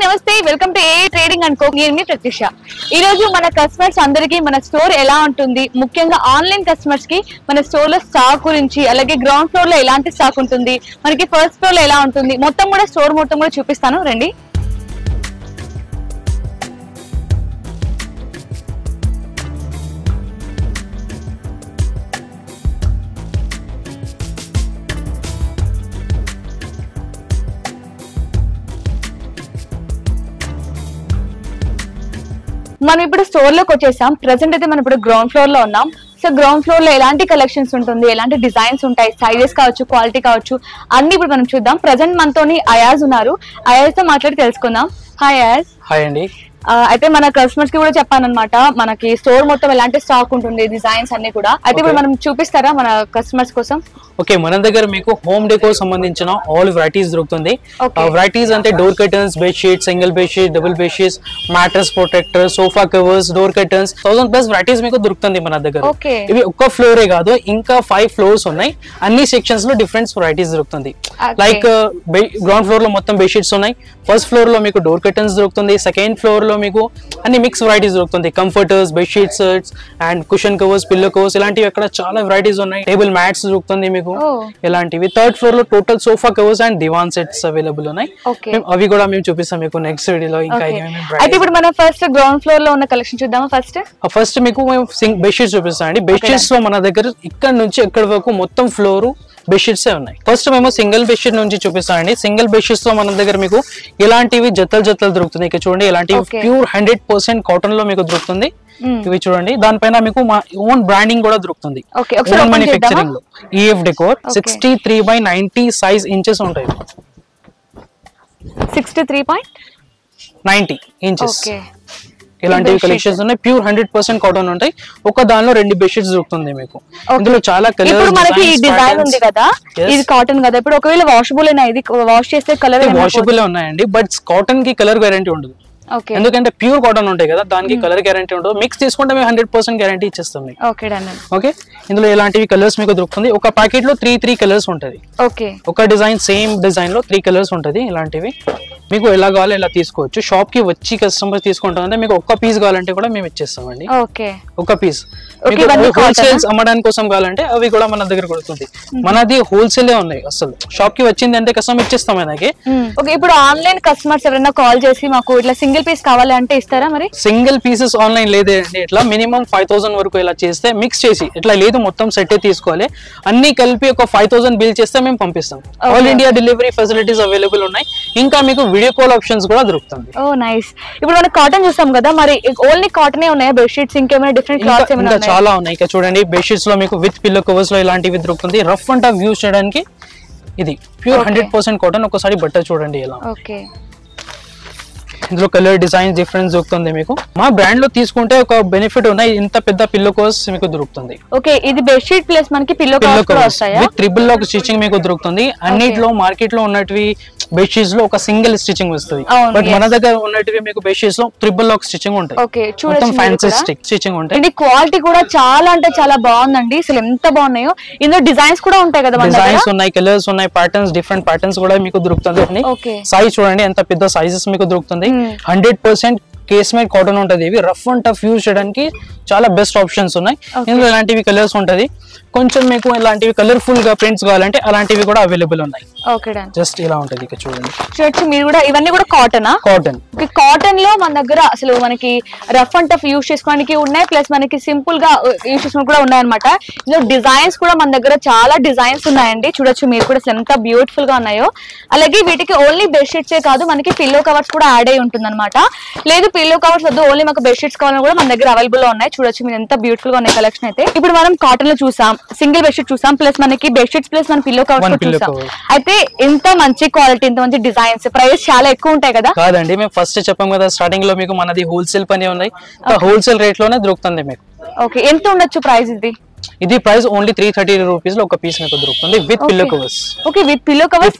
నమస్తే welcome to A trading and co. నేను మీ ప్రత్యూష. ఈ రోజు మన కస్టమర్స్ అందరికీ మన స్టోర్ ఎలా ఉంటుంది, ముఖ్యంగా ఆన్లైన్ కస్టమర్స్ కి మన స్టోర్ లో స్టాక్ గురించి, అలాగే గ్రౌండ్ ఫ్లోర్ లో ఎలాంటి స్టాక్ ఉంటుంది, మనకి ఫస్ట్ ఫ్లోర్ లో ఎలా ఉంటుంది, మొత్తం కూడా స్టోర్ మొత్తం కూడా చూపిస్తాను రండి. మనం ఇప్పుడు స్టోర్ లోకి వచ్చేసాం. ప్రెసెంట్ అయితే మనం ఇప్పుడు గ్రౌండ్ ఫ్లోర్ లో ఉన్నాం. సో గ్రౌండ్ ఫ్లోర్ లో ఎలాంటి కలెక్షన్స్ ఉంటుంది, ఎలాంటి డిజైన్స్ ఉంటాయి, సైజెస్ కావచ్చు, క్వాలిటీ కావచ్చు, అన్ని ఇప్పుడు మనం చూద్దాం. ప్రెసెంట్ మనతోని అయాజ్ ఉన్నారు. అయాజ్ తో మాట్లాడి తెలుసుకుందాం. హాయ్ అయాజ్. హాయ్ అండి. అయితే మన కస్టమర్స్ కి కూడా చెప్పానన్నమాట, మనకి స్టోర్ మొత్తం ఎలాంటి స్టాక్ ఉంటుంది, డిజైన్స్ అన్ని కూడా. అయితే ఇప్పుడు మనం చూపిస్తారా మన కస్టమర్స్ కోసం? ఓకే, మన దగ్గర మీకు హోమ్ డెకోర్ సంబంధించిన ఆల్ వెరైటీస్ దొరుకుతుంది. వెరైటీస్ అంటే door curtains, bed sheet, single bed sheet, double bed sheets, mattress protector, sofa covers, door curtains, 1000+ varieties మీకు దొరుకుతుంది మన దగ్గర. ఇవి ఒక్క ఫ్లోరే కాదు, ఇంకా 5 ఫ్లోర్స్ ఉన్నాయి. అన్ని సెక్షన్స్ లో డిఫరెంట్ వెరైటీస్ దొరుకుతుంది. లైక్ గ్రౌండ్ ఫ్లోర్ లో మొత్తం బెడ్ షీట్స్ ఉన్నాయి. ఫస్ట్ ఫ్లోర్ లో మీకు డోర్ కర్టన్స్ దొరుకుతుంది. సెకండ్ ఫ్లోర్ లో మీకు అన్ని మిక్స్ వెరైటీస్ దొరుకుతుంది. Comforters, bed sheets and cushion covers, pillow covers, ఇలాంటివి అక్కడ చాలా వెరైటీస్ ఉన్నాయి. టేబుల్ మ్యాట్స్ దొరుకుతుంది మీకు ఇలాంటివి. థర్డ్ ఫ్లోర్ లో total sofa covers and divan sets available ఉన్నాయి. అవి కూడా మేము చూపిస్తాం మీకు నెక్స్ట్ వీడియోలో. ఇంకా అయితే ఇప్పుడు మనం ఫస్ట్ గ్రౌండ్ ఫ్లోర్ లో ఉన్న కలెక్షన్ చూద్దామా? ఫస్ట్ మీకు బెడ్ షీట్స్ చూపిస్తాం అండి. బెడ్ షీట్స్ లో మన దగ్గర ఇక్కడ నుంచి ఎక్కడి వరకు మొత్తం ఫ్లోర్ బెడ్ షీట్స్ ఉన్నాయి. ఫస్ట్ మేము సింగిల్ బెడ్ షీట్ నుంచి చూపిస్తామండి. సింగిల్ బెడ్ షీట్స్ లో మన దగ్గర మీకు ఇలాంటివి జతలు దొరుకుతుంది. ఇక్కడ చూడండి, ఇలాంటివి ప్యూర్ 100% కాటన్ లో మీకు దొరుకుతుంది. ఇవి చూడండి, దానిపైన మీకు మా ఓన్ బ్రాండింగ్ కూడా దొరుకుతుంది. మ్యానుఫ్యాక్చరింగ్ లో EF డెకోర్ 63/90 సైజ్ ఇంచెస్ ఉంటాయి. 63.90 ఇంచెస్ ఇలాంటివి కలెక్షన్స్ ఉన్నాయి. ప్యూర్ 100% కాటన్ ఉంటాయి. ఒక దానిలో 2 బెడ్ షీట్స్ దొరుకుతుంది మీకు. ఇందులో చాలా కలర్స్. మనకి ఈ డిజైన్ ఉంది కదా, ఇది కాటన్ కదా. ఇప్పుడు ఒకవేళ వాషబుల్ అయినా, ఇది వాష్ చేస్తే కలర్ వాషబుల్ ఉన్నాయండి, బట్ కాటన్ కి కలర్ గ్యారంటీ ఉండదు. ఎందుకంటే ప్యూర్ కాటన్ ఉంటాయి కదా, దానికి కలర్ గ్యారంటీ ఉండదు. మిక్స్ తీసుకుంటే మేము 100% గ్యారంటీ ఇచ్చేస్తాం మీకు. ఓకే, ఇందులో ఇలాంటివి కలర్స్ మీకు దొరుకుతుంది. ఒక ప్యాకెట్ లో 3 కలర్స్ ఉంటది. ఒక డిజైన్ సేమ్ డిజైన్ లో 3 కలర్స్ ఉంటది. ఇలాంటివి మీకు ఎలా కావాలో ఎలా తీసుకోవచ్చు. షాప్ కి వచ్చి కస్టమర్ తీసుకుంటామంటే మీకు ఒక్క పీస్ కావాలంటే కూడా మేము ఇచ్చేస్తామండి. ఒక పీస్ హోల్సేల్స్ అమ్మడానికి కోసం కావాలంటే అవి కూడా మన దగ్గర దొరుకుతుంది. మనది హోల్సేల్ ఉన్నాయి. అసలు షాప్ కి వచ్చింది అంటే కస్టమర్ ఇచ్చేస్తాం మనకి. ఇప్పుడు ఆన్లైన్ కస్టమర్స్ ఎవరైనా కాల్ చేసి మాకు ఇట్లా సింగిల్ పీస్ కావాలి అంటే ఇస్తారా? మరి సింగిల్ పీసెస్ ఆన్లైన్ లేదే అండి. ఇట్లా మినిమం 5000 వరకు ఇలా చేస్తే మిక్స్ చేసి, ఇట్లా లేదు మొత్తం సెట్ తీసుకోవాలి. అన్ని కలిపి ఒక 5000 బిల్ చేస్తే మేము పంపిస్తాం. All India delivery facilities available ఉన్నాయి. ఇంకా మీకు వీడియో కాల్ ఆప్షన్స్ కూడా దొరుకుతుంది. ఓ నైస్. ఇప్పుడు మనం కాటన్ చూస్తాం కదా, మరి ఓన్లీ కాటన్ ఉన్నాయా బెడ్ షీట్స్? ఇంకేమైనా డిఫరెంట్ క్లాత్స్ ఏమైనా ఉన్నాయా? చాలా ఉన్నాయి. ఇక్కడ చూడండి, బెడ్ షీట్స్ లో మీకు విత్ పిల్లో కవర్స్ లో ఇలాంటివి దొరుకుతుంది. రఫ్ అండ్ టఫ్ యూస్ చేయడానికి ఇది ప్యూర్ 100% కాటన్. ఒకసారి బట్ట చూడండి ఎలా. ఇందులో కలర్ డిజైన్స్ డిఫరెన్స్ దొరుకుతుంది మీకు. మా బ్రాండ్ లో తీసుకుంటే ఒక బెనిఫిట్ ఉన్నాయి, ఇంత పెద్ద పిల్లో కవర్స్ మీకు దొరుకుతుంది. ఓకే, ఇది బెడ్ షీట్ ప్లస్ మనకి pillow covers with triple lock stitching మీకు దొరుకుతుంది. అన్నిట్లో మార్కెట్ లో ఉన్నటివి బెడ్ షీట్స్ లో ఒక సింగిల్ స్టిచింగ్ వస్తుంది, బట్ మన దగ్గర ఉన్నటివి మీకు బెడ్ షీట్స్ లో ట్రిపుల్ లాక్ స్టిచింగ్ ఉంటాయి. మొత్తం ఫ్యాన్సీ స్టిచింగ్ ఉంటాయి. ఇది క్వాలిటీ కూడా చాలా అంటే చాలా బాగుందండి. అసలు ఎంత బాగున్నాయో. ఇందులో డిజైన్స్ కూడా ఉంటాయి కదా, డిజైన్స్ ఉన్నాయి, కలర్స్ ఉన్నాయి, ప్యాటర్న్స్, డిఫరెంట్ ప్యాటర్న్స్ కూడా మీకు దొరుకుతుంది. సైజ్ చూడండి ఎంత పెద్ద సైజెస్ మీకు దొరుకుతుంది. 100% కేస్మేడ్ కాటన్ ఉంటది. ఇవి రఫ్ అండ్ టఫ్ యూజ్ చేయడానికి చాలా బెస్ట్ ఆప్షన్స్ ఉన్నాయి. ఇందులో ఇలాంటివి కలర్స్ ఉంటది. కొంచెం మీకు ఇలాంటివి కలర్ఫుల్ గా ప్రింట్స్ కావాలంటే అలాంటివి కూడా అవైలబుల్ ఉన్నాయి. జస్ట్ ఇలా ఉంటది. ఇక్కడ చూడండి, మీరు కూడా ఇవన్నీ కూడా కాటన్. కాటన్ లో మన దగ్గర అసలు మనకి రఫ్ అండ్ టఫ్ యూజ్ చేసుకోవడానికి ఉన్నాయి, ప్లస్ మనకి సింపుల్ గా యూజ్ చేసుకోవడానికి కూడా ఉన్నాయి అనమాట. ఇందులో డిజైన్స్ కూడా మన దగ్గర చాలా డిజైన్స్ ఉన్నాయండి. చూడొచ్చు మీరు కూడా ఎంత బ్యూటిఫుల్ గా ఉన్నాయో. అలాగే వీటికి ఓన్లీ బెడ్ షీట్సే కాదు, మనకి పిల్లో కవర్స్ కూడా యాడ్ అయి ఉంటుంది అనమాట. లేదు పిల్లో కవర్స్ వద్దు, ఓన్లీ మాకు బెడ్ షీట్స్ కావాలని కూడా మన దగ్గర అవైలబుల్ లో ఉన్నాయి. చూడొచ్చు మీరు ఎంత బ్యూటిఫుల్ గా ఉన్నాయి కలెక్షన్ అయితే. ఇప్పుడు మనం కాటన్ లో చూసాం, సింగిల్ బెడ్ షీట్ చూసాం, ప్లస్ మనకి బెడ్ షీట్స్ ప్లస్ మన పిల్లో కవర్స్ చూసాం. అయితే ఇంత మంచి క్వాలిటీ, ఇంత మంచి డిజైన్స్, ప్రైస్ చాలా ఎక్కువ ఉంటాయి కదా? కాదండి, మేము ఫస్ట్ చెప్పాం కదా స్టార్టింగ్ లో మీకు మనది హోల్సేల్ పని ఉన్నాయి. హోల్సేల్ రేట్ లోనే దొరుకుతుంది మీకు. ఓకే, ఎంత ఉండొచ్చు ప్రైస్ ఇది? ఇది ప్రైస్ ఓన్లీ 330 రూపీస్ లో ఒక పీస్ మీకు దొరుకుతుంది with pillow covers. Okay, with pillow covers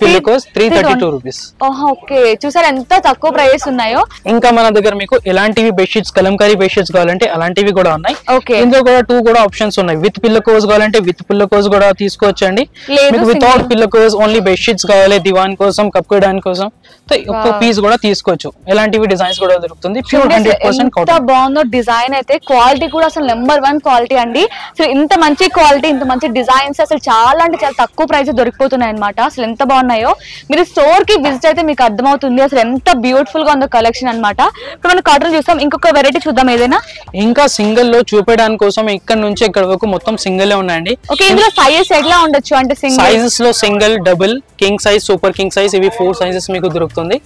332 rupees. Okay, చూసారు ఎంత తక్కువ ప్రైస్ ఉన్నాయో. ఇంకా మన దగ్గర మీకు ఎలాంటివి బెడ్షీట్స్ కలంకారీ బెడ్షీట్స్ కావాలంటే అలాంటివి కూడా ఉన్నాయి. ఇందులో కూడా 2 కూడా ఆప్షన్స్ ఉన్నాయి. విత్ పిల్లో కవర్స్ కావాలంటే విత్ పిల్లో కవర్స్ కూడా తీసుకోవచ్చండి. మీకు without pillow covers only bedsheets కావాలి దివాన్ కోసం కప్పుకోవడానికి కోసం ఒక పీస్ కూడా తీసుకోవచ్చు. ఎలాంటివి డిజైన్స్ కూడా దొరుకుతుంది. Pure 100% cotton. ఎంత బాగుందో డిజైన్ అయితే, క్వాలిటీ కూడా అసలు నెంబర్ 1 క్వాలిటీ అండి. అసలు ఇంత మంచి క్వాలిటీ, ఇంత మంచి డిజైన్స్ అసలు చాలా అంటే చాలా తక్కువ ప్రైస్ దొరికిపోతున్నాయి అనమాట. అసలు ఎంత బాగున్నాయో, మీరు స్టోర్ కి విజిట్ అయితే మీకు అర్థమవుతుంది అసలు ఎంత బ్యూటిఫుల్ గా ఉందో కలెక్షన్ అనమాట. ఇప్పుడు మనం కాటన్ చూస్తాం, ఇంకొక వెరైటీ చూద్దాం ఏదైనా. ఇంకా సింగిల్ లో చూపించడానికి కోసం ఇక్కడ నుంచి ఇక్కడ వరకు మొత్తం సింగిల్ ఉన్నాయండి. ఓకే, ఇందులో సైజెస్ ఎట్లా ఉండొచ్చు అంటే సైజెస్ లో single, double, king size, super king size ఇవి 4 సైజెస్ మీకు దొరుకుతుంది.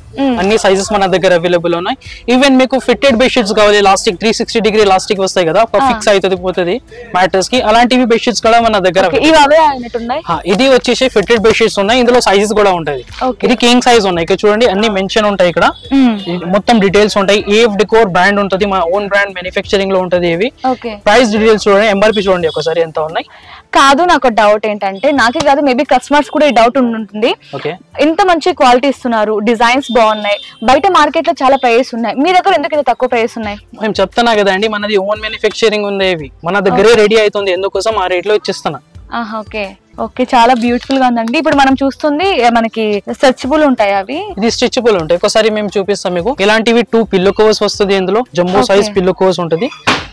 అన్ని సైజెస్ మన దగ్గర అవైలబుల్ ఉన్నాయి. ఈవెన్ మీకు ఫిట్టెడ్ బెడ్షీట్స్ కావాలి, లాస్టిక్ 360 డిగ్రీ లాస్టిక్ వస్తాయి కదా, ఫిక్స్ అవుతుంది పోతుంది మ్యాట్రెస్ కి, అలాంటివి బెడ్షీట్స్ కూడా మన దగ్గర. ఇది వచ్చేసి ఫిట్టెడ్ బెడ్షీట్స్ ఉన్నాయి. ఇందులో సైజెస్ కూడా ఉంటాయి. ఇది కింగ్ సైజ్ ఉన్నాయి. ఇక్కడ చూడండి అన్ని మెన్షన్ ఉంటాయి. ఇక్కడ మొత్తం డీటెయిల్స్ ఉంటాయి. ఏఎఫ్ డెకోర్ బ్రాండ్ ఉంటుంది, మా ఓన్ బ్రాండ్ మ్యానుఫ్యాక్చరింగ్ లో ఉంటుంది. ఇవి ప్రైస్ డీటెయిల్స్ చూడండి, ఎంఆర్పి చూడండి ఒకసారి ఎంత ఉన్నాయి. కాదు, నాకు డౌట్ ఏంటంటే, నాకే కాదు మేబీ కస్టమర్స్ కూడా ఈ డౌట్ ఉంటుంది. ఇంత మంచి క్వాలిటీ ఇస్తున్నారు, డిజైన్స్ బాగున్నాయి, బయట మార్కెట్ లో చాలా ప్రైస్ ఉన్నాయి, మీ దగ్గర ఎందుకు ఇంత తక్కువ ప్రైస్ ఉన్నాయి? మేము చెప్తున్నా కదా అండి, మనది ఓన్ మ్యానుఫ్యాక్చరింగ్ ఉంది. మన దగ్గరే రెడీ అవుతుంది, ఎందుకోసం ఆ రేట్ లో ఇచ్చిస్తున్నా. ఓకే ఓకే, చాలా బ్యూటిఫుల్ గా ఉందండి. ఇప్పుడు మనం చూస్తుంది మనకి స్ట్రెచబుల్ ఉంటాయి, అవి ఇది స్ట్రెచబుల్ ఉంటాయి. ఒకసారి మేము చూపిస్తాం మీకు. ఇలాంటివి 2 పిల్లో కవర్స్ వస్తుంది. ఇందులో జంబో సైజ్ పిల్లో కవర్స్ ఉంటుంది.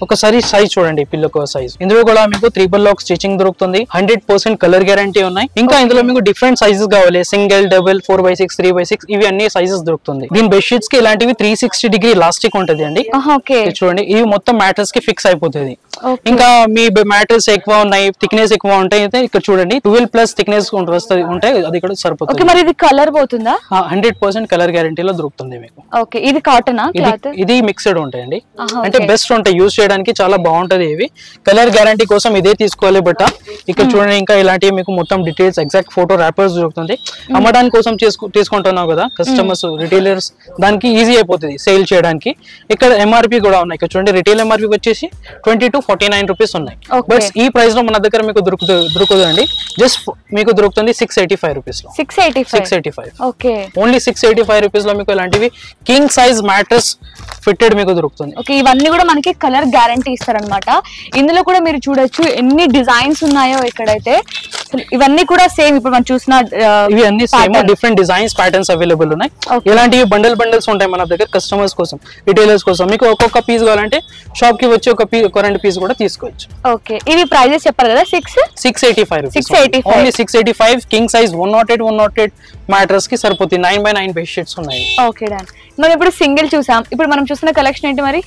ఒకసారి సైజ్ చూడండి, పిల్లో కవర్ సైజ్. ఇందులో కూడా మీకు 3 లాక్ స్టిచింగ్ దొరుకుతుంది. 100% కలర్ గ్యారంటీ ఉన్నాయి. ఇంకా ఇందులో మీకు డిఫరెంట్ సైజెస్ కావాలి, సింగిల్, డబుల్, 4x6, 3x6 ఇవి అన్ని సైజెస్ దొరుకుతుంది. దీని బెడ్షీట్స్ కి ఇలాంటివి 360 డిగ్రీ లాస్టిక్ ఉంటుంది అండి. చూడండి, ఇవి మొత్తం మ్యాట్రెస్ కి ఫిక్స్ అయిపోతుంది. ఇంకా మీ మ్యాట్రెస్ ఎక్కువ ఉన్నాయి, థిక్నెస్ ఎక్కువ ఉంటాయి అయితే ఇక్కడ చూడండి 12+ థిక్నెస్ వస్తుంది ఉంటాయి, అది ఇక్కడ సరిపోతుంది. మరి ఇది కలర్ పోతుందా? 100% కలర్ గ్యారంటీలో దొరుకుతుంది మీకు. ఓకే, ఇది కాటన్ ఇది మిక్స్డ్ ఉంటాయండి, అంటే బెస్ట్ ఉంటాయి యూజ్ చేయడానికి, చాలా బాగుంటది. ఇవి కలర్ గ్యారంటీ కోసం ఇదే తీసుకోవాలి. బట్ ఇక్కడ చూడండి, ఇంకా ఇలాంటివి మీకు మొత్తం డీటెయిల్స్ ఎగ్జాక్ట్ ఫోటో ర్యాపర్స్ దొరుకుతుంది. అమ్మడానికి కోసం తీసుకుంటున్నావు కదా కస్టమర్స్, రిటైలర్స్, దానికి ఈజీ అయిపోతుంది సేల్ చేయడానికి. ఇక్కడ ఎంఆర్పి కూడా ఉన్నాయి. ఇక్కడ చూడండి, రిటైల్ ఎంఆర్పి వచ్చేసి 20 to 49 రూపీస్ ఉన్నాయి. బట్ ఈ ప్రైస్ లో మన దగ్గర మీకు దొరుకుతుందండి. జస్ట్ మీకు దొరుకుతుంది 685 రూపీస్ లో. 685 ఓన్లీ 685 రూపీస్ లో మీకు ఇలాంటివి కింగ్ సైజ్ మ్యాట్రెస్ ఫిట్టెడ్ మీకు దొరుకుతుంది. ఓకే, ఇవన్నీ కూడా మనకి కలర్ గ్యారంటీ ఇస్తారనమాట. ఇందులో కూడా మీరు చూడొచ్చు ఎన్ని డిజైన్స్ ఉన్నాయో ఇక్కడైతే. ఇవన్నీ కూడా సేమ్ ఇప్పుడు మనం చూసిన ఇవి అన్ని same, different designs patterns available ఉన్నాయి. ఇలాంటివి బండల్స్ ఉంటాయి మన దగ్గర కస్టమర్స్ కోసం, రిటైలర్స్ కోసం. మీకు ఒక్కొక్క పీస్ కావాలంటే షాప్ కి వచ్చి ఒక 2 పీస్ కూడా తీసుకోవచ్చు. ఓకే, ఇవి ప్రైజెస్ చెప్పారు కదా, 685 rupees. Only 685 king size 108 mattress కి సరిపోతుంది. 9x9 బెడ్షీట్స్ ఉన్నాయి. Okay done. మనం ఇప్పుడు సింగిల్ చూసాం, ఇప్పుడు మనం చూస్తున్న కలెక్షన్ ఏంటి మరి?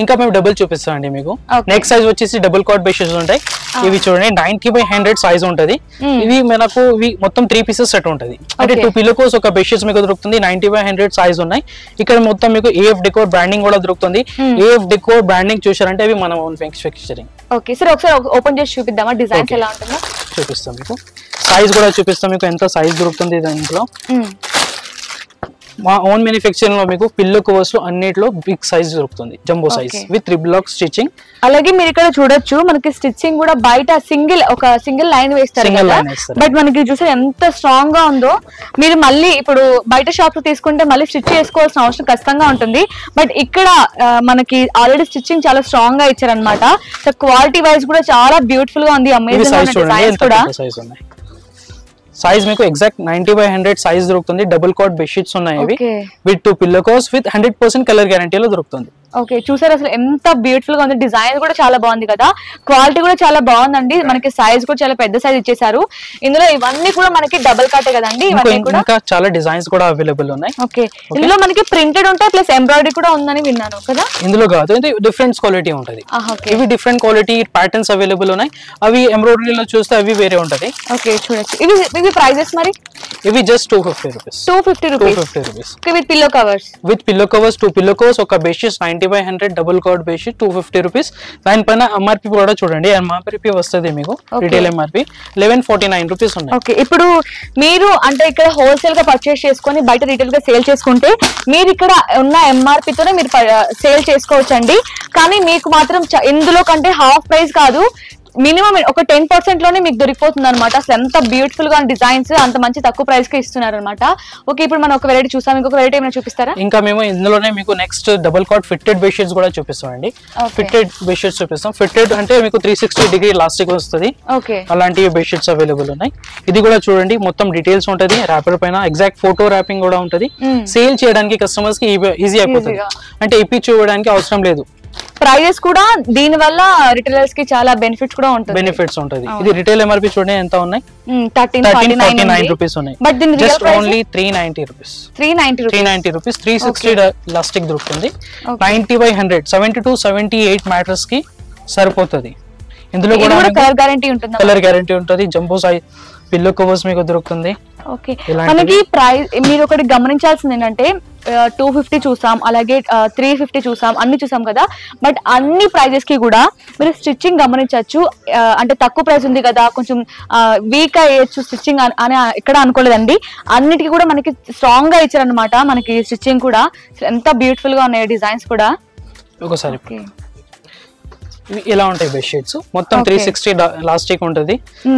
ఇంకా మేము డబుల్ చూపిస్తాం అండి మీకు. నెక్స్ట్ సైజ్ వచ్చేసి డబుల్ కాట్ బెడ్షీట్స్ ఉంటాయి. ఇవి చూడండి 90x100 సైజ్ ఉంటది. ఇవి మనకు ఇవి మొత్తం 3 పీసెస్ సెట్ ఉంటది. అంటే 2 పిల్లోస్ ఒక బెడ్షీట్స్ మీకు దొరుకుతుంది. 90x100 సైజ్ ఉన్నాయి. ఇక్కడ మొత్తం మీకు ఏఎఫ్ డెకోర్ బ్రాండింగ్ కూడా దొరుకుతుంది. ఏఎఫ్ డెకోర్ బ్రాండింగ్ చూసారంటే అవి మన ఓన్ మ్యానుఫ్యాక్చరింగ్. ఓకే సార్, ఒకసారి ఓపెన్ చేసి చూపిద్దామా డిజైన్స్ ఎలా ఉంటుందో? చూపిస్తాం మీకు. సైజ్ కూడా చూపిస్తాం మీకు, ఎంత సైజ్ దొరుకుతుంది దాంట్లో. మా ఓన్ మ్యానుఫ్యాక్చరింగ్ లో మీకు పిల్లో కవర్స్ లో అన్నిట్లో బిగ్ సైజ్ దొరుకుతుంది, jumbo size with 3 lock stitching. అలాగే మీరు ఇక్కడ చూడొచ్చు, మనకి స్టిచ్చింగ్ కూడా బయట సింగిల్ లైన్ వేస్తారు కదా, బట్ మనకి చూసే ఎంత స్ట్రాంగ్ గా ఉందో. మీరు మళ్ళీ ఇప్పుడు బయట షాప్ లో తీసుకుంటే మళ్ళీ స్టిచ్ చేసుకోవాల్సిన అవసరం ఖచ్చితంగా ఉంటుంది. బట్ ఇక్కడ మనకి ఆల్రెడీ స్టిచ్చింగ్ చాలా స్ట్రాంగ్ గా ఇచ్చారనమాట. సో క్వాలిటీ వైజ్ కూడా చాలా బ్యూటిఫుల్ గా ఉంది. అమేజింగ్ డిజైన్స్ కూడా. సైజ్ మీకు ఎగ్జాక్ట్ 90x100 సైజ్ దొరుకుతుంది. డబుల్ కాట్ బెడ్షీట్స్ ఉన్నాయి ఇవి with 2 pillow covers with 100% colour గ్యారంటీలో దొరుకుతుంది. ఓకే, చూసారు అసలు ఎంత బ్యూటిఫుల్ గా ఉంది. డిజైన్ కూడా చాలా బాగుంది కదా, క్వాలిటీ కూడా చాలా బాగుందండి. మనకి సైజ్ కూడా చాలా పెద్ద సైజ్ ఇచ్చేసారు. ఇందులో ఇవన్నీ కూడా మనకి డబుల్ కాటే కదండి. ఇవన్నీ కూడా ఇంకా చాలా డిజైన్స్ కూడా అవైలబుల్ ఉన్నాయి. ఓకే, ఇందులో మనకి ప్రింటెడ్ ఉంటాయి ప్లస్ ఎంబ్రాయిడరీ కూడా ఉందని విన్నాను కదా. ఇందులో కాదు, ఇది డిఫరెంట్ క్వాలిటీ ఉంటది. ఇవి డిఫరెంట్ క్వాలిటీ ప్యాటర్న్స్ అవైలబుల్ ఉన్నాయి. అవి ఎంబ్రాయిడరీలో చూస్తే అవి వేరే ఉంటది. ఓకే, చూడొచ్చు. ఇవి ప్రైజెస్ మరి? ఇవి just 250 rupees. 250 rupees with pillow covers. 2 pillow covers ఒక bedsheet 90x100 double cot bedsheet 250 rupees. దానిపైన ఎంఆర్పి కూడా చూడండి, ఎంఆర్పి వస్తుంది మీకు. రిటైల్ ఎంఆర్పి 1149 రూపీస్ ఉన్నాయి. ఓకే, ఇప్పుడు మీరు అంటే ఇక్కడ హోల్సేల్ గా పర్చేస్ చేసుకొని బయట రిటైల్ గా సేల్ చేసుకుంటే మీరు ఇక్కడ ఉన్న ఎంఆర్పి తోనే మీరు సేల్ చేసుకోవచ్చు అండి. కానీ మీకు మాత్రం ఇందులో కంటే హాఫ్ ప్రైస్ కాదు, మినిమం ఒక 10% లోనే మీకు దొరికిపోతుంది అనమాట. అసలు ఎంత బ్యూటిఫుల్ గా డిజైన్స్ అంత మంచి తక్కువ ప్రైస్ కి ఇస్తున్నారు అనమాట. ఓకే, ఇప్పుడు మనం ఒక వెరైటీ చూసాం, ఇంకొక వెరైటీ ఏమైనా చూపిస్తారా? ఇంకా మేము ఇందులోనే మీకు next double cot fitted bedsheets కూడా చూపిస్తామండి. ఫిట్టెడ్ బెడ్షీట్స్ చూపిస్తాం. ఫిట్టెడ్ అంటే మీకు 360 డిగ్రీ లాస్టిక్ వస్తుంది. అలాంటి బెడ్షీట్స్ అవైలబుల్ ఉన్నాయి. ఇది కూడా చూడండి, మొత్తం డీటెయిల్స్ ఉంటది, ర్యాపర్ పైన ఎగ్జాక్ట్ ఫోటో ర్యాపింగ్ కూడా ఉంటది. సేల్ చేయడానికి కస్టమర్స్ కి ఈజీ అయిపోతుంది, అంటే ఇప్పి చూడడానికి అవసరం లేదు. ప్రైజెస్ కూడా దీని వల్ల రిటైలర్స్ కి చాలా బెనిఫిట్స్ కూడా ఉంటుంది. బెనిఫిట్స్ ఉంటుంది. ఇది రిటైల్ ఎంఆర్పి చూడండి ఎంత ఉన్నాయి, 1349 రూపీస్ ఉన్నాయి. బట్ దీని real just only 390 rupees. 390 rupees 360 లాస్టిక్ దొరుకుతుంది. 90/100 70 to 78 మ్యాట్రస్ కి సరిపోతుంది. ఇందులో కూడా కలర్ గ్యారంటీ ఉంటుంది. కలర్ గ్యారంటీ ఉంటుంది. జంబో సైజ్ పిల్లో కవర్స్ మీకు దొరుకుతుంది. ఓకే, మనకి ప్రైస్ మీరు ఒకటి గమనించాల్సింది ఏంటంటే 250 చూసాం, అలాగే 350 చూసాం, అన్ని చూసాం కదా. బట్ అన్ని ప్రైజెస్ కి కూడా మీరు స్టిచ్చింగ్ గమనించవచ్చు. అంటే తక్కువ ప్రైస్ ఉంది కదా, కొంచెం వీక్ అయ్యచ్చు స్టిచ్చింగ్ అని ఎక్కడ అనుకోలేదండి. అన్నిటికీ కూడా మనకి స్ట్రాంగ్ గా ఇచ్చారనమాట. మనకి స్టిచ్చింగ్ కూడా ఎంత బ్యూటిఫుల్ గా ఉన్నాయి డిజైన్స్ కూడా. ఒకసారి ఇలా ఉంటాయి బెడ్షీట్స్. మొత్తం 360 లాస్టిక్ ఉంటుంది.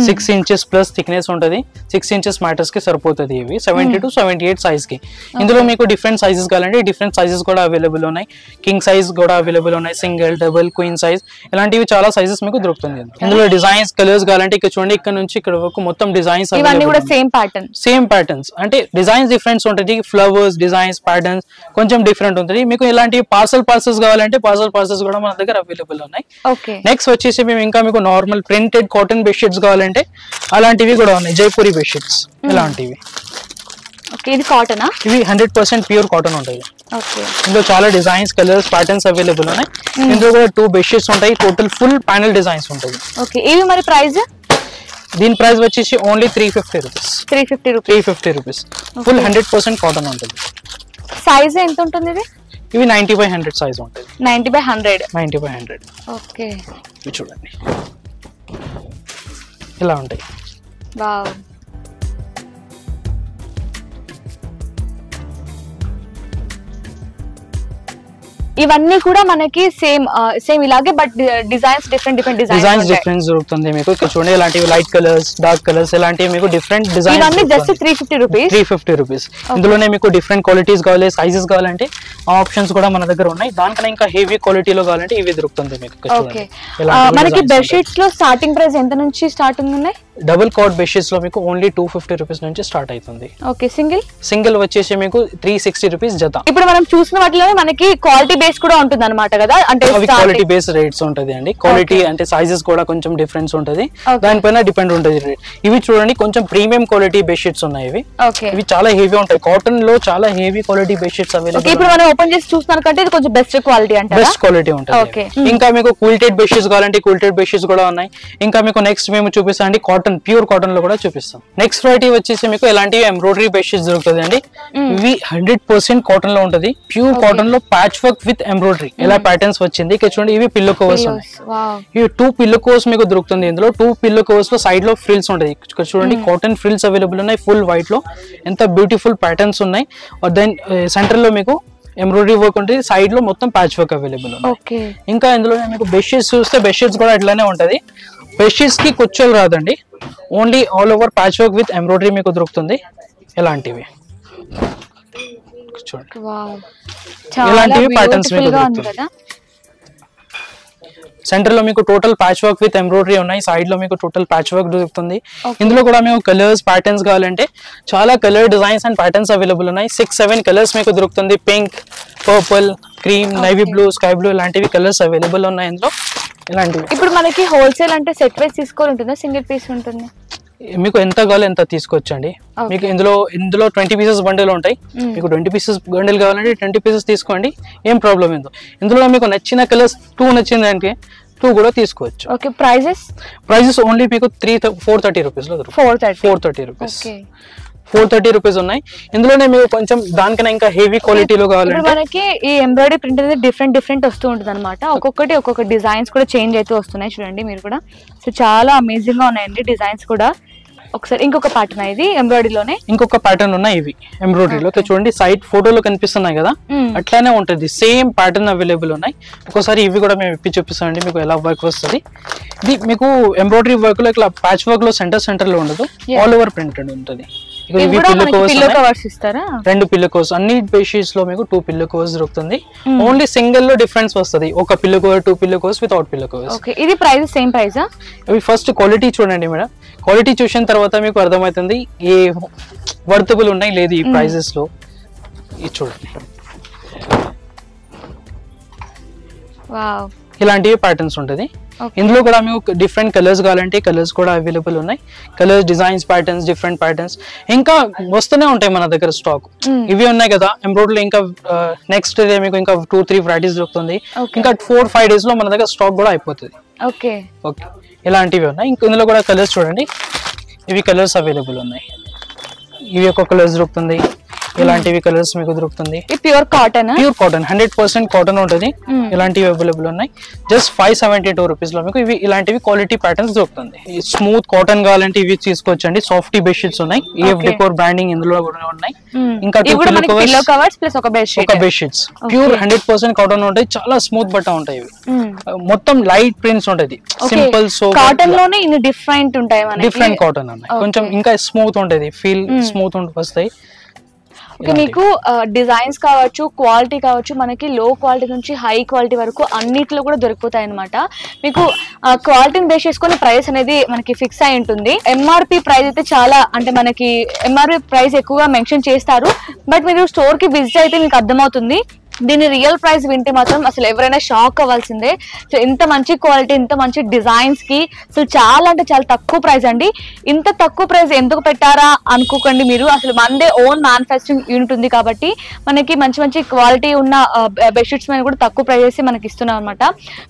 6 inches ప్లస్ థిక్నెస్ ఉంటుంది. 6 inches మ్యాటర్స్ కి సరిపోతుంది. ఇవి 70 to 78 సైజ్ కి. ఇందులో మీకు డిఫరెంట్ సైజెస్ కావాలంటే డిఫరెంట్ సైజెస్ కూడా అవైలబుల్ ఉన్నాయి. కింగ్ సైజ్ కూడా అవైలబుల్ ఉన్నాయి, సింగిల్, డబుల్, క్వీన్ సైజ్ ఇలాంటివి చాలా సైజెస్ మీకు దొరుకుతుంది. ఇందులో డిజైన్స్, కలర్స్ కావాలంటే ఇక్కడ చూడండి, ఇక్కడ నుంచి ఇక్కడ వరకు మొత్తం డిజైన్స్ సేమ్ ప్యాటర్న్స్. అంటే డిజైన్స్ డిఫరెన్స్ ఉంటుంది. ఫ్లవర్స్ డిజైన్స్ ప్యాటర్న్స్ కొంచెం డిఫరెంట్ ఉంటుంది. మీకు ఇలాంటి పార్సల్స్ కావాలంటే పార్సల్స్ కూడా మన దగ్గర అవైలబుల్ ఉన్నాయి. నెక్స్ట్ వచ్చేసి మేము ఇంకా మీకు నార్మల్ ప్రింటెడ్ కాటన్ బెడ్షీట్స్ కావాలంటే అలాంటివి కూడా ఉన్నాయి. జైపూరి బెడ్షీట్స్ ఇలాంటివి. ఇది కాటనా? ఇవి 100% ప్యూర్ కాటన్ ఉంటాయి. ఇందులో చాలా డిజైన్స్, కలర్స్, ప్యాటర్న్స్ అవైలబుల్ ఉన్నాయి. ఇందులో కూడా 2 బెడ్షీట్స్ ఉంటాయి. టోటల్ ఫుల్ ప్యానల్ డిజైన్స్ ఉంటాయి. ఇవి మరి ప్రైస్? దీని ప్రైస్ వచ్చేసి only 350 rupees. 350 rupees. Full 100% cotton ఉంటుంది. సైజ్ ఎంత ఉంటుంది ఇది? ఇవి 90/100 సైజ్ ఉంటుంది. 90/100. ఓకే, ఇవి చూడండి ఇలా ఉంటాయి. వావ్, ఇవన్నీ కూడా మనకి సేమ్ ఇలాగే, బట్ డిజైన్స్ డిఫరెంట్ డిఫరెన్స్ దొరుకుతుంది మీకు. ఇక్కడ చూడండి, ఇలాంటివి లైట్ కలర్స్, డార్క్ కలర్స్, ఇలాంటివి మీకు డిఫరెంట్ డిజైన్స్. ఇవన్నీ జస్ట్ 350 రూపీస్. ఇందులోనే మీకు డిఫరెంట్ క్వాలిటీస్ కావాలి, సైజెస్ కావాలంటే ఆప్షన్స్ కూడా మన దగ్గర ఉన్నాయి. దానికన్నా ఇంకా హెవీ క్వాలిటీలో కావాలంటే ఇవి దొరుకుతుంది మీకు. మనకి బెడ్షీట్స్ లో స్టార్టింగ్ ప్రైస్ ఎంత నుంచి స్టార్ట్ ఉన్నాయి? డబుల్ కాట్ బెడ్షీట్స్ లో మీకు ఓన్లీ 250 రూపీస్ నుంచి స్టార్ట్ అవుతుంది. ఓకే, సింగిల్ వచ్చేసి మీకు 360 రూపీస్ జత. ఇప్పుడు మనం చూసిన వాటిలోనే మనకి క్వాలిటీ బేస్ కూడా ఉంటుంది అన్నమాట కదా. అంటే క్వాలిటీ బేస్ రేట్స్ ఉంటది అండి. క్వాలిటీ అంటే సైజెస్ కూడా కొంచెం డిఫరెన్స్ ఉంటది, దానిపైన డిపెండ్ ఉంటది రేట్. ఇవి చూడండి, కొంచెం ప్రీమియం క్వాలిటీ బెడ్షీట్స్ ఉన్నాయి. ఇవి చాలా హెవీ ఉంటాయి. కాటన్ లో చాలా హెవీ క్వాలిటీ బెడ్షీట్స్ అవైలబుల్. ఇప్పుడు మనం ఓపెన్ చేసి చూస్తున్నారు కంటే ఇది కొంచెం బెస్ట్ క్వాలిటీ అంటే బెస్ట్ క్వాలిటీ ఉంటుంది. ఇంకా మీకు కూల్టెడ్ బెడ్షీట్స్ కావాలంటే కూల్టెడ్ బెడ్షీట్స్ కూడా ఉన్నాయి. ఇంకా మీకు నెక్స్ట్ మేము చూపిస్తాం అండి, కాటన్, ప్యూర్ కాటన్ లో కూడా చూపిస్తాం. నెక్స్ట్ వెరైటీ వచ్చేసి మీకు ఇలాంటివి ఎంబ్రాయిడరీ బెడ్షీట్స్ దొరుకుతుంది అండి. ఇవి 100% కాటన్ లో ఉంటది. ప్యూర్ కాటన్ లో ప్యాచ్ వర్క్ విత్ ఎంబ్రాయిడరీ ఇలా ప్యాటర్న్స్ వచ్చింది. ఇక్కడ చూడండి, ఇవి పిల్లో కవర్స్ ఉన్నాయి. ఇవి 2 పిల్లో కవర్స్ మీకు దొరుకుతుంది. ఇందులో 2 పిల్లో కవర్స్ లో సైడ్ లో ఫ్రిల్స్ ఉంటాయి. ఇక్కడ చూడండి, కాటన్ ఫ్రిల్స్ అవైలబుల్ ఉన్నాయి. ఫుల్ వైట్ లో ఎంత బ్యూటిఫుల్ ప్యాటర్న్స్ ఉన్నాయి. దెన్ సెంటర్ లో మీకు ఎంబ్రాయిడరీ వర్క్ ఉంటుంది. సైడ్ లో మొత్తం ప్యాచ్ వర్క్ అవైలబుల్ ఉంది. ఇంకా ఇందులో మీకు బెడ్షీట్స్ చూస్తే బెడ్షీట్స్ కూడా ఇట్లానే ఉంటది. బెడ్షీట్స్ కి కుచ్చులు రాదండి, only all over patch work with embroidery మీకు దొరుకుతుంది. ఇలాంటివి చూడండి, ఇలాంటివి ప్యాటర్న్స్ మీకు దొరుకుతుంది. సెంటర్ లో మీకు total patch work with embroidery ఉన్నాయి. సైడ్ లో మీకు టోటల్ ప్యాచ్ వర్క్ దొరుకుతుంది. ఇందులో కూడా మీకు కలర్స్, ప్యాటర్న్స్ కావాలంటే చాలా colour designs and patterns available ఉన్నాయి. 6-7 కలర్స్ మీకు దొరుకుతుంది. Pink, purple, cream, navy blue, sky blue ఇలాంటివి కలర్స్ అవైలబుల్ ఉన్నాయి ఇందులో. ఇలాంటివి ఇప్పుడు మనకి హోల్సేల్ అంటే సెట్ వైస్ తీసుకోవాలి ఉంటుందా, సింగిల్ పీస్ ఉంటుంది? మీకు ఎంత కావాలో ఎంత తీసుకోవచ్చండి. మీకు ఇందులో 20 పీసెస్ బండిల్ ఉంటాయి. మీకు 20 పీసెస్ బండిల్ కావాలంటే 20 పీసెస్ తీసుకోండి, ఏం ప్రాబ్లం లేదు. ఇందులో మీకు నచ్చిన కలర్స్ 2 నచ్చిందంటే 2 కూడా తీసుకోవచ్చు. ఓకే, ప్రైజెస్ ఓన్లీ మీకు 430 రూపీస్ లో దొరుకుతుంది. 430 రూపీస్. 430 రూపీస్ ఉన్నాయి. ఇందులోనే మీకు కొంచెం దానికన్నా ఇంకా హెవీ క్వాలిటీలో కావాలంటే మనకి ఈ ఎంబ్రాయిడరీ ప్రింట్ అనేది డిఫరెంట్ వస్తూ ఉంటుంది అనమాట. ఒక్కొక్క డిజైన్స్ కూడా చేంజ్ అయితే వస్తున్నాయి. చూడండి మీరు కూడా, సో చాలా అమేజింగ్ గా ఉన్నాయండి డిజైన్స్ కూడా. ఒకసారి ఇంకొక ప్యాటర్న్ ఇది ఎంబ్రాయిడరీలోనే, ఇంకొక ప్యాటర్న్ ఉన్నాయి ఇవి ఎంబ్రాయిడరీలో. చూడండి సైడ్ ఫోటోలో కనిపిస్తున్నాయి కదా, అట్లానే ఉంటుంది. సేమ్ ప్యాటర్న్ అవైలబుల్ ఉన్నాయి. ఒకసారి ఇవి కూడా మేము ఇప్పి చూపిస్తామండి మీకు ఎలా వర్క్ వస్తుంది. ఇది మీకు ఎంబ్రాయిడరీ వర్క్ లో ఇట్లా ప్యాచ్ వర్క్ లో సెంటర్ లో ఉండదు, ఆల్ ఓవర్ ప్రింటెడ్ ఉంటుంది. పిల్లో కవర్స్ ఇస్తారా? 2 పిల్లో కవర్స్. అన్ని బెడ్షీట్స్ లో మీకు 2 పిల్లో కవర్స్ దొరుకుతుంది. ఓన్లీ సింగిల్ లో డిఫరెన్స్ వస్తుంది, ఒక pillow cover 2 pillow covers without pillow covers. ఇది ప్రైస్ సేమ్ ప్రైసా? ఇవి ఫస్ట్ క్వాలిటీ చూడండి మేడం, క్వాలిటీ చూసిన తర్వాత మీకు అర్థమవుతుంది ఏ వర్తబుల్ ఉన్నాయి లేదు ఈ ప్రైజెస్ లో. ఇది చూడండి, ఇలాంటివి ప్యాటర్న్స్ ఉంటుంది. ఇందులో కూడా మీకు డిఫరెంట్ కలర్స్ కావాలంటే కలర్స్ కూడా అవైలబుల్ ఉన్నాయి. Colours, designs, patterns, different patterns ఇంకా వస్తూనే ఉంటాయి మన దగ్గర స్టాక్. ఇవి ఉన్నాయి కదా ఎంబ్రాయిడరీ, ఇంకా నెక్స్ట్ డే మీకు ఇంకా 2-3 వెరైటీస్ దొరుకుతుంది. ఇంకా 4-5 డేస్ లో మన దగ్గర స్టాక్ కూడా అయిపోతుంది. ఓకే ఓకే, ఇలాంటివి ఉన్నాయి. ఇంకా ఇందులో కూడా కలర్స్ చూడండి, ఇవి కలర్స్ అవైలబుల్ ఉన్నాయి. ఇవి ఒక కలర్స్ దొరుకుతుంది, ఇలాంటివి కలర్స్ మీకు దొరుకుతుంది. ప్యూర్ కాటన్, 100% కాటన్ ఉంటుంది. ఇలాంటివి అవైలబుల్ ఉన్నాయి. జస్ట్ 572 రూపీస్ లో మీకు ఇవి ఇలాంటివి క్వాలిటీ ప్యాటర్న్స్ దొరుకుతుంది. స్మూత్ కాటన్ కావాలంటే ఇవి తీసుకోవచ్చండి. సాఫ్టీ బెడ్షీట్స్ ఉన్నాయి, ఏఎఫ్ డెకోర్ బ్రాండింగ్ ఇందులో కూడా ఉన్నాయి. ఇంకా 2 పిల్లో కవర్స్ ప్లస్ ఒక బెడ్షీట్స్. ప్యూర్ 100% కాటన్ ఉంటాయి, చాలా స్మూత్ బట్ట ఉంటాయి. ఇవి మొత్తం లైట్ ప్రింట్స్ ఉంటాయి, సింపుల్. సో కాటన్ లోనే ఇన్ని డిఫరెంట్ ఉంటాయి, డిఫరెంట్ కాటన్ ఉన్నాయి. కొంచెం ఇంకా స్మూత్ ఉంటుంది, ఫీల్ స్మూత్ వస్తాయి. మీకు డిజైన్స్ కావచ్చు, క్వాలిటీ కావచ్చు, మనకి లో క్వాలిటీ నుంచి హై క్వాలిటీ వరకు అన్నిట్లో కూడా దొరికిపోతాయి అనమాట. మీకు క్వాలిటీని బేస్ చేసుకొని ప్రైస్ అనేది మనకి ఫిక్స్ అయి ఉంటుంది. ఎంఆర్పి ప్రైస్ అయితే చాలా, అంటే మనకి ఎంఆర్పి ప్రైస్ ఎక్కువగా మెన్షన్ చేస్తారు, బట్ మీరు స్టోర్ కి విజిట్ అయితే మీకు అర్థమవుతుంది. దీని రియల్ ప్రైస్ వింటే మాత్రం అసలు ఎవరైనా షాక్ అవ్వాల్సిందే. సో ఇంత మంచి క్వాలిటీ, ఇంత మంచి డిజైన్స్ కి అసలు చాలా అంటే చాలా తక్కువ ప్రైస్ అండి. ఇంత తక్కువ ప్రైస్ ఎందుకు పెట్టారా అనుకోకండి మీరు, అసలు మనదే ఓన్ మ్యానుఫ్యాక్చరింగ్ యూనిట్ ఉంది కాబట్టి మనకి మంచి మంచి క్వాలిటీ ఉన్న బెడ్షీట్స్ మీద కూడా తక్కువ ప్రైస్ మనకి ఇస్తున్నాం అనమాట.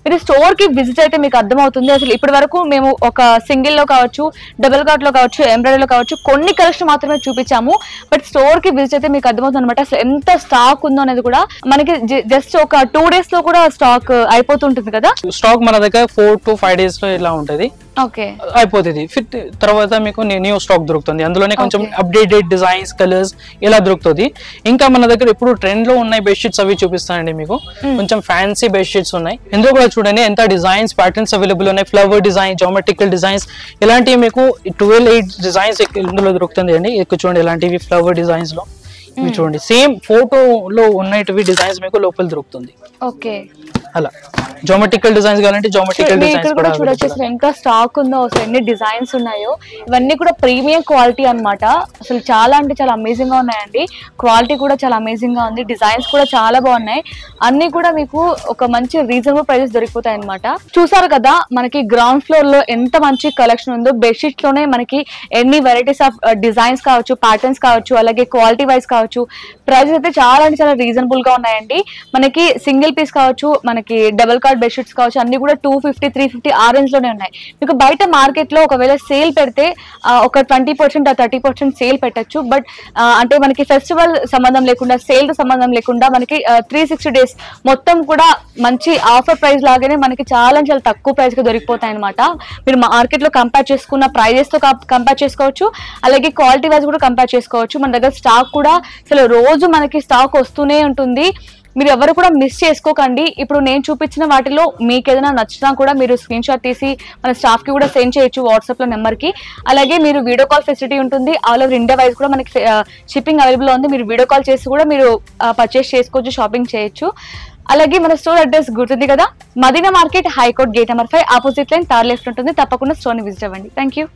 మీరు స్టోర్ కి విజిట్ అయితే మీకు అర్థమవుతుంది. అసలు ఇప్పటి వరకు మేము ఒక సింగిల్ లో కావచ్చు, డబుల్ కాట్ లో కావచ్చు, ఎంబ్రాయిడరీలో కావచ్చు కొన్ని కలెక్షన్ మాత్రమే చూపించాము. బట్ స్టోర్ కి విజిట్ అయితే మీకు అర్థమవుతుంది అనమాట. అసలు ఎంత స్టాక్ ఉందో అనేది కూడా మనకి జస్ట్ ఒక 2 డేస్ లో కూడా స్టాక్ అయిపోతుంటుంది కదా. స్టాక్ మన దగ్గర 4 to 5 డేస్ లో ఇలా ఉంటది, అయిపోతుంది. ఫిట్ తర్వాత మీకు న్యూ స్టాక్ దొరుకుతుంది. అందులోనే కొంచెం అప్డేటెడ్ డిజైన్స్, కలర్స్ ఇలా దొరుకుతుంది. ఇంకా మన దగ్గర ఇప్పుడు ట్రెండ్ లో ఉన్నాయి బెడ్షీట్స్, అవి చూపిస్తానండి మీకు. కొంచెం ఫ్యాన్సీ బెడ్షీట్స్ ఉన్నాయి. ఇందులో కూడా చూడండి ఎంత డిజైన్స్, ప్యాటర్న్స్ అవైలబుల్ ఉన్నాయి. ఫ్లవర్ డిజైన్, జామెట్రికల్ డిజైన్స్, ఇలాంటివి మీకు 12-8 డిజైన్స్ ఇందులో దొరుకుతుంది అండి. ఎక్కువ చూడండి ఇలాంటివి ఫ్లవర్ డిజైన్స్ లో. ఇవి చూడండి సేమ్ ఫోటోలో ఉన్నవి డిజైన్స్ మీకు లోపల దొరుకుతుంది. ఓకే, అలా జామెట్రికల్ డిజైన్స్ కావాలంటే జామెట్రికల్ డిజైన్స్ కూడా చూడొచ్చు. అసలు ఎంత స్టాక్ ఉందో, అసలు ఎన్ని డిజైన్స్ ఉన్నాయో. ఇవన్నీ కూడా ప్రీమియం క్వాలిటీ అన్నమాట. అసలు చాలా అంటే చాలా అమేజింగ్ గా ఉన్నాయండి. క్వాలిటీ కూడా చాలా అమేజింగ్ గా ఉంది, డిజైన్స్ కూడా చాలా బాగున్నాయి. అన్ని కూడా మీకు ఒక మంచి రీజనబుల్ ప్రైజెస్ దొరికిపోతాయి అనమాట. చూసారు కదా మనకి గ్రౌండ్ ఫ్లోర్ లో ఎంత మంచి కలెక్షన్ ఉందో. బెడ్షీట్స్ లోనే మనకి ఎన్ని వెరైటీస్ ఆఫ్ డిజైన్స్ కావచ్చు, ప్యాటర్న్స్ కావచ్చు, అలాగే క్వాలిటీ వైజ్ కావచ్చు, ప్రైజెస్ అయితే చాలా అంటే చాలా రీజనబుల్ గా ఉన్నాయండి. మనకి సింగిల్ పీస్ కావచ్చు, మనకి డబుల్ కార్డ్ బెడ్షీట్స్ కావచ్చు, అన్ని కూడా 250, 350 ఆ రేంజ్ లోనే ఉన్నాయి. మీకు బయట మార్కెట్ లో ఒకవేళ సేల్ పెడితే ఒక 20% 30% సేల్ పెట్టచ్చు. బట్ అంటే మనకి ఫెస్టివల్ సంబంధం లేకుండా, సేల్ తో సంబంధం లేకుండా మనకి 360 డేస్ మొత్తం కూడా మంచి ఆఫర్ ప్రైస్ లాగానే మనకి చాలా చాలా తక్కువ ప్రైస్ కి దొరికిపోతాయి అనమాట. మీరు మార్కెట్ లో కంపేర్ చేసుకున్న ప్రైజెస్ తో కంపేర్ చేసుకోవచ్చు, అలాగే క్వాలిటీ వైజ్ కూడా కంపేర్ చేసుకోవచ్చు. మన దగ్గర స్టాక్ కూడా అసలు రోజు మనకి స్టాక్ వస్తూనే ఉంటుంది. మీరు ఎవరు కూడా మిస్ చేసుకోకండి. ఇప్పుడు నేను చూపించిన వాటిలో మీకు ఏదైనా నచ్చినా కూడా మీరు స్క్రీన్ షాట్ తీసి మన స్టాఫ్ కి కూడా సెండ్ చేయొచ్చు వాట్సాప్ లో నెంబర్ కి. అలాగే మీరు వీడియో కాల్ ఫెసిలిటీ ఉంటుంది. ఆల్ ఓవర్ ఇండియా వైజ్ కూడా మనకి షిప్పింగ్ అవైలబుల్ ఉంది. మీరు వీడియో కాల్ చేసి కూడా మీరు పర్చేస్ చేసుకోవచ్చు, షాపింగ్ చేయొచ్చు. అలాగే మన స్టోర్ అడ్రస్ గుర్తుంది కదా, Madina market, high court gate number 5 opposite line, third left ఉంటుంది. తప్పకుండా స్టోర్ ని విజిట్ అవ్వండి. Thank you.